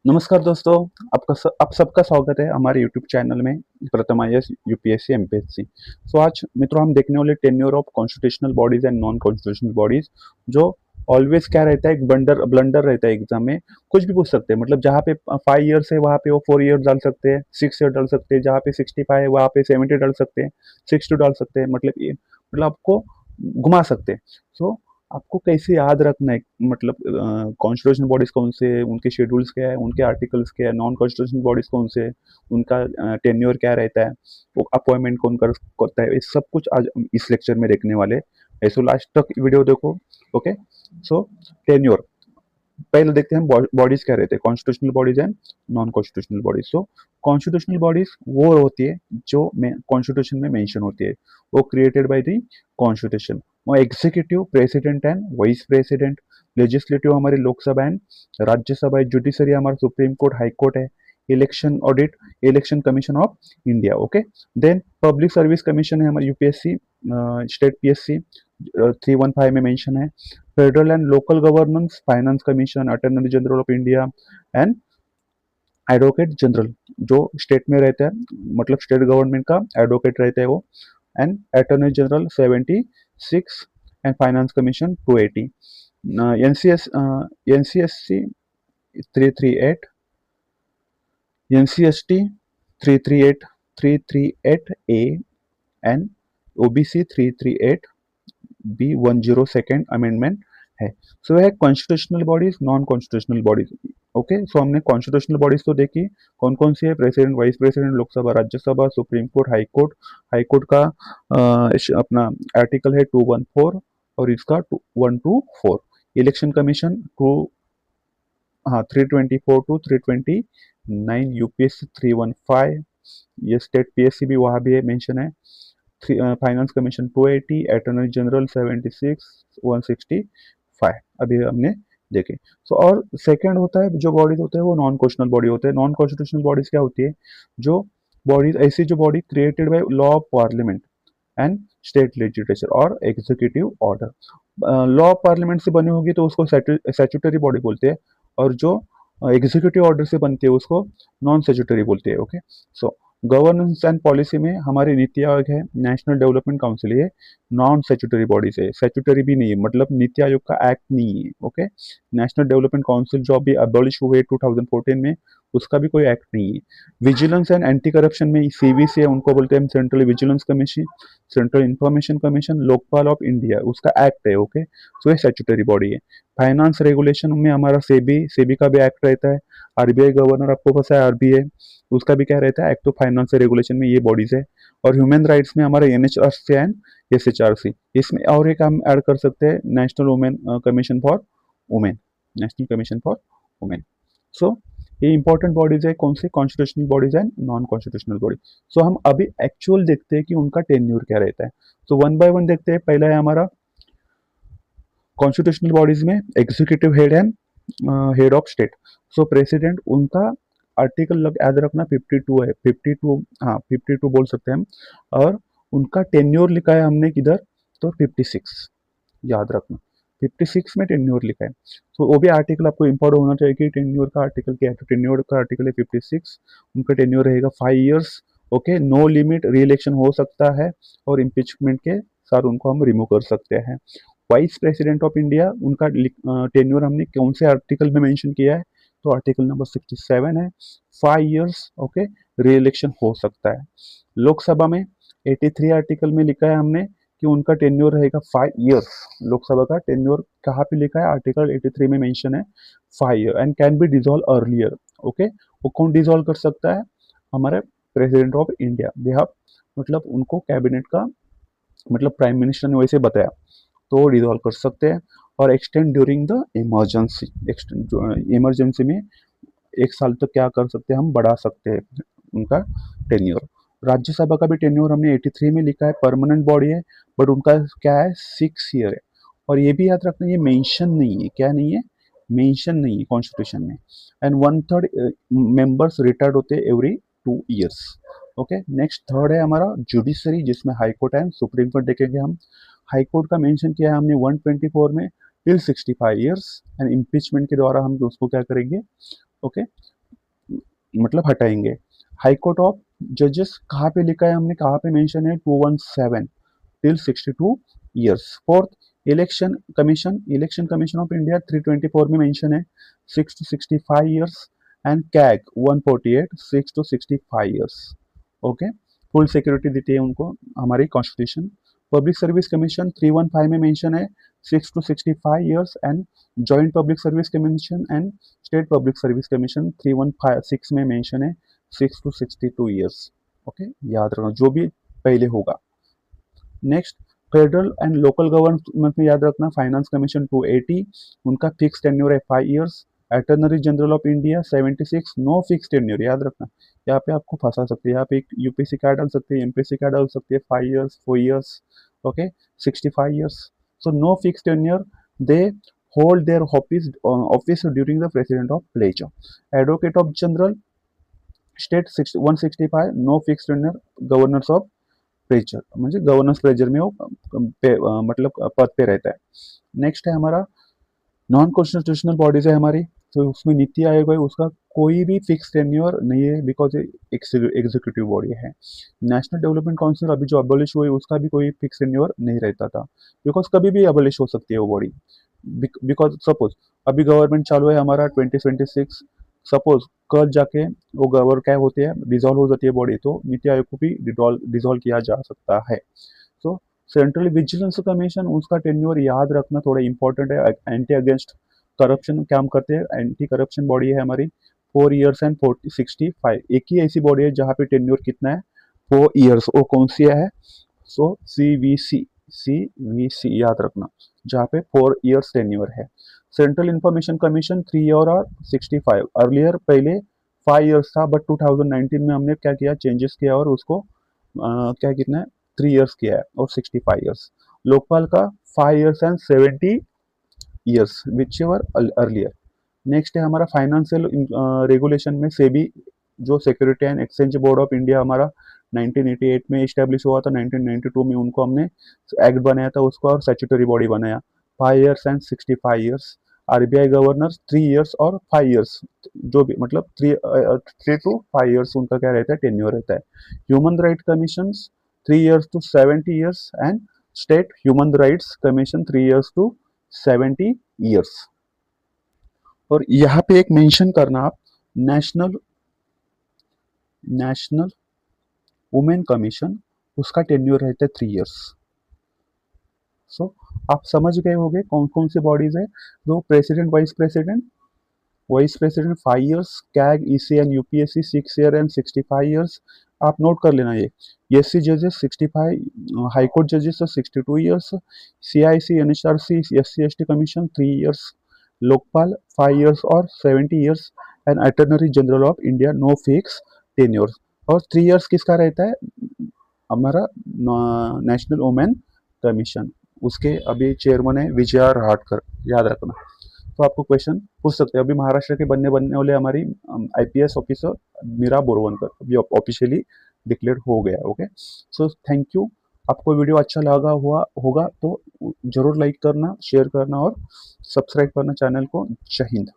नमस्कार दोस्तों, आप सबका स्वागत है हमारे यूट्यूब चैनल में प्रथम आईएएस यूपीएससी एमपीएससी। सो आज मित्रों हम देखने वाले tenure of constitutional bodies and non constitutional bodies, जो ऑलवेज क्या रहता है, एक ब्लंडर ब्लंडर रहता है एग्जाम में। कुछ भी पूछ सकते हैं, मतलब जहाँ पे 5 ईयर्स है वहाँ पे वो 4 ईयर डाल सकते हैं, 6 ईयर डाल सकते हैं, जहाँ पे 65 है वहाँ पे 70 डाल सकते हैं, 60 डाल सकते हैं, मतलब आपको घुमा सकते हैं। सो आपको कैसे याद रखना है, मतलब कॉन्स्टिट्यूशन बॉडीज कौन से हैं, उनके शेड्यूल्स क्या है, उनके आर्टिकल्स क्या है, नॉन कॉन्स्टिट्यूशन बॉडीज कौन से हैं, उनका टेन्योर क्या रहता है, वो अपॉइंटमेंट कौन करता है, ये सब कुछ आज हम इस लेक्चर में देखने वाले हैं। ऐसे लास्ट तक वीडियो देखो। ओके। सो टेन्योर पहले देखते हैं हम बॉडीज क्या रहते हैं, constitutional bodies and non constitutional bodies. So constitutional bodies वो होती है जो कॉन्स्टिट्यूशन में मेंशन होती है, वो क्रिएटेड बाय द कॉन्स्टिट्यूशन। वो executive, president and vice president. Legislative हमारी लोकसभा एंड राज्यसभा है। जुडिशरी हमारा सुप्रीम कोर्ट, हाई कोर्ट है। Election audit, election commission of India. Okay. Then public service commission है हमारी यूपीएससी, स्टेट पीएससी 315 में मेंशन है। Federal and local governance, finance commission, attorney general of India and advocate general, जो state में रहता है, मतलब स्टेट गवर्नमेंट का एडवोकेट रहता है वो। And attorney general 76 and finance commission 280। NCS NCSC 338, NCST 338, 338 A and OBC 338 B 102nd amendment है। सो है constitutional bodies, non constitutional bodies. Okay. So हमने कॉन्स्टिट्यूशनल बॉडीज तो देखी, कौन कौन सी है, president, vice president, Lok Sabha, Rajya Sabha, supreme court, high court. High court का अपना आर्टिकल है 214 और इसका 124। इलेक्शन कमीशन टू, हाँ 324 टू 329। यूपीएससी 315, ये स्टेट पीएससी भी वहाँ भी मेंशन है। फाइनेंस कमीशन 280, अटॉर्नी जनरल 76, 165 अभी हमने देखे। सो और सेकंड होता है, जो बॉडीज होते हैं वो नॉन कॉन्स्टिट्यूशनल बॉडी होते हैं। नॉन कॉन्स्टिट्यूशनल बॉडीज क्या होती है, जो बॉडीज ऐसी जो body created by law of parliament and state legislature और executive order. Law of parliament से बनी होगी तो उसको स्टैट्यूटरी बॉडी बोलते हैं, और जो एग्जीक्यूटिव ऑर्डर से बनती है उसको नॉन स्टैट्यूटरी बोलते हैं। Okay. So governance and policy में हमारी नीति आयोग है, नेशनल डेवलपमेंट काउंसिल, ये नॉन स्टैट्यूटरी बॉडी से, स्टैट्यूटरी भी नहीं है, मतलब नीति आयोग का एक्ट नहीं है। ओके। नेशनल डेवलपमेंट काउंसिल जो अभी अबॉलिश हुए 2014 में, उसका भी कोई एक्ट नहीं है। विजिलेंस एंड एंटी करप्शन में सीवीसी है, उनको बोलते हैं central vigilance commission, central information commission, Lokpal of India, उसका एक्ट है। ओके। सो ये स्टैट्यूटरी बॉडी है। फाइनेंस रेगुलेशन में हमारा सेबी, सेबी का भी एक्ट रहता है। आरबीआई गवर्नर आपको पता है, आरबीआई, उसका भी क्या रहता है, एक्ट ऑफ फाइनेंस रेगुलेशन में ये बॉडीज है। और ह्यूमन राइट्स में हमारा एनएचआरसी एंड एसएचआरसी। इसमें और एक हम ऐड कर सकते हैं, national women commission for women, national commission for women. So ये इंपॉर्टेंट बॉडीज है, कौन सी, constitutional bodies and non constitutional body. So हम अभी एक्चुअल देखते हैं कि उनका टेन्यूर क्या रहता है। सो वन बाय वन देखते हैं। पहला है हमारा कॉन्स्टिट्यूशनल बॉडीज में executive head and head of state. So president, उनका आर्टिकल याद रखना 52 है, 52, हाँ 52 बोल सकते हैं हम। और उनका टेन्योर लिखा है हमने किधर, तो 56 याद रखना, 56 में टेन्योर लिखा है। तो वो भी आर्टिकल आपको इम्पोर्टेंट होना चाहिए कि टेन्योर का आर्टिकल क्या है। तो टेन्योर का आर्टिकल है 56, उनका टेन्योर रहेगा 5 years. Okay. No limit, reelection हो सकता है, और इम्पीचमेंट के साथ उनको हम रिमूव कर सकते हैं। वाइस प्रेसिडेंट ऑफ इंडिया, उनका टेन्योर हमने कौन से आर्टिकल में मेंशन किया है, तो आर्टिकल नंबर 67 है, 5 ईयर्स। ओके। री इलेक्शन हो सकता है। लोकसभा में 83 आर्टिकल में लिखा है हमने कि उनका टेन्योर रहेगा 5 ईयर्स। लोकसभा का टेन्योर कहाँ पे लिखा है, आर्टिकल 83 में मेंशन है 5 year, and can be dissolve earlier. Okay. वो कौन डिजोल्व कर सकता है, हमारे प्रेसिडेंट ऑफ इंडिया बिहाफ, मतलब उनको कैबिनेट का, मतलब प्राइम मिनिस्टर ने वैसे बताया, तो रिजॉल्व कर सकते हैं। और extend during the emergency, emergency में 1 साल तक क्या कर सकते हैं, हम बढ़ा सकते हैं उनका टेन्योर। राज्यसभा का भी टेन्योर हमने 83 में लिखा है, परमानेंट बॉडी है, बट उनका क्या है, 6 ईयर है। और ये भी याद रखना, ये मेंशन नहीं है, क्या नहीं है, मेंशन नहीं है कॉन्स्टिट्यूशन में। एंड 1/3 मेंबर्स रिटायर्ड होते हैं every 2 years. Okay. Next third है हमारा जुडिशरी, जिसमें high court and supreme court देखेंगे हम। हाई कोर्ट का मेंशन किया है हमने 124 में, टिल 65 ईयर्स, एंड इम्पीचमेंट के द्वारा हम उसको क्या करेंगे, ओके, मतलब हटाएंगे। हाई कोर्ट ऑफ जजेस कहाँ पे लिखा है हमने, कहाँ पे मेंशन है, 217 till 62 years. Fourth, election commission of India 324 में मेंशन है 6 to 65 years. And CAG 148 6 to 65 years. Okay, full security देती है उनको हमारी कॉन्स्टिट्यूशन। पब्लिक सर्विस कमीशन 315 में मेंशन है 6 to 65 years. And joint public service commission and state public service commission 316 में mention है 6 to 62 ईयर्स। ओके, याद रखना जो भी पहले होगा। Next, federal and local government में याद रखना, फाइनेंस कमीशन 280, उनका फिक्स टेन्योर है 5 years. Attorney general of India 76, no fix tenure, याद रखना। यहाँ पे आपको फंसा सकते हैं, यहाँ पे एक यूपीसी क्या डाल सकते हैं, एमपीसी क्या डाल सकते हैं, 5 years, 4 years, okay, 65 years. So no fix tenure, they hold their office during the president of pleasure. Advocate of General State 165, no fixed tenure, governors of pleasure, म्हणजे गवर्नेंस प्रेजर में वो मतलब पद पे रहता है। नेक्स्ट है हमारा नॉन कॉन्स्टिट्यूशनल बॉडीज है हमारी, तो उसमें नीति आयोग है, उसका कोई भी फिक्स टेन्योर नहीं है बिकॉज एग्जीक्यूटिव बॉडी है। नेशनल डेवलपमेंट काउंसिल अभी जो अबॉलिश हुई उसका भी कोई फिक्स टेन्योर नहीं रहता था, बिकॉज कभी भी अबॉलिश हो सकती है वो बॉडी। बिकॉज सपोज अभी गवर्नमेंट चालू है हमारा 2026, सपोज कल जाके वो गवर्नर क्या होती है, डिजोल्व हो जाती है बॉडी, तो नीति आयोग को भी डिजोल्व किया जा सकता है। सो सेंट्रल विजिलेंस कमीशन, उसका टेन्योर याद रखना थोड़ा इंपॉर्टेंट है। एंटी अगेंस्ट करप्शन काम करते हैं, एंटी करप्शन बॉडी है हमारी, 4 ईयर्स एंड 65। एक ही ऐसी बॉडी है जहाँ पे टेन्योर कितना है, 4 ईयर्स। वो कौन सी है, सो सीवीसी याद रखना, जहाँ पे 4 ईयर्स टेन्योर है। सेंट्रल इंफॉर्मेशन कमीशन 3 ईयर और 65। अर्लियर पहले 5 ईयर्स था, बट 2019 में हमने क्या किया, चेंजेस किया और उसको क्या कितना है, 3 ईयर्स किया है और 65 ईयर्स। लोकपाल का 5 years and 70 years which ever earlier. Next है हमारा फाइनेंशियल रेगुलेशन में सेबी, जो security and exchange board of India हमारा 1988 में इस्टेब्लिश हुआ था, 1992 में उनको हमने एक्ट बनाया था उसको और स्टैट्यूटरी बॉडी बनाया। 5 years and 65 years. RBI governor 3 years और 5 ईयर्स, जो भी मतलब 3 to 5 ईयर्स उनका क्या रहता है, टेन्योर रहता है। Human right commission 3 years to 70 years. And state human rights commission 3 years to 70 years. और यहाँ पे एक मेंशन करना आप, नेशनल वुमेन कमीशन, उसका टेन्योर रहता है 3 ईयर्स। सो आप समझ गए होंगे कौन कौन सी बॉडीज है। जो president vice president 5 years, CAG EC and UPSC 6 year and 65 years. आप नोट कर लेना ये। एससी जजेस 65, हाई कोर्ट जजेस 62 years, CIC NHRC SC ST commission 3 years, Lokpal 5 years और 70 years. And attorney general of India no fix tenure. और 3 years किसका रहता है, हमारा नेशनल वुमेन कमीशन, उसके अभी चेयरमैन है विजय राहटकर, याद रखना। तो आपको क्वेश्चन पूछ सकते हैं। अभी महाराष्ट्र के बनने वाले हमारी आईपीएस ऑफिसर मीरा बोरवनकर अभी ऑफिशियली डिक्लेयर हो गया। Okay, so thank you. आपको वीडियो अच्छा लगा हुआ होगा तो जरूर लाइक करना, शेयर करना और सब्सक्राइब करना चैनल को। जय हिंद।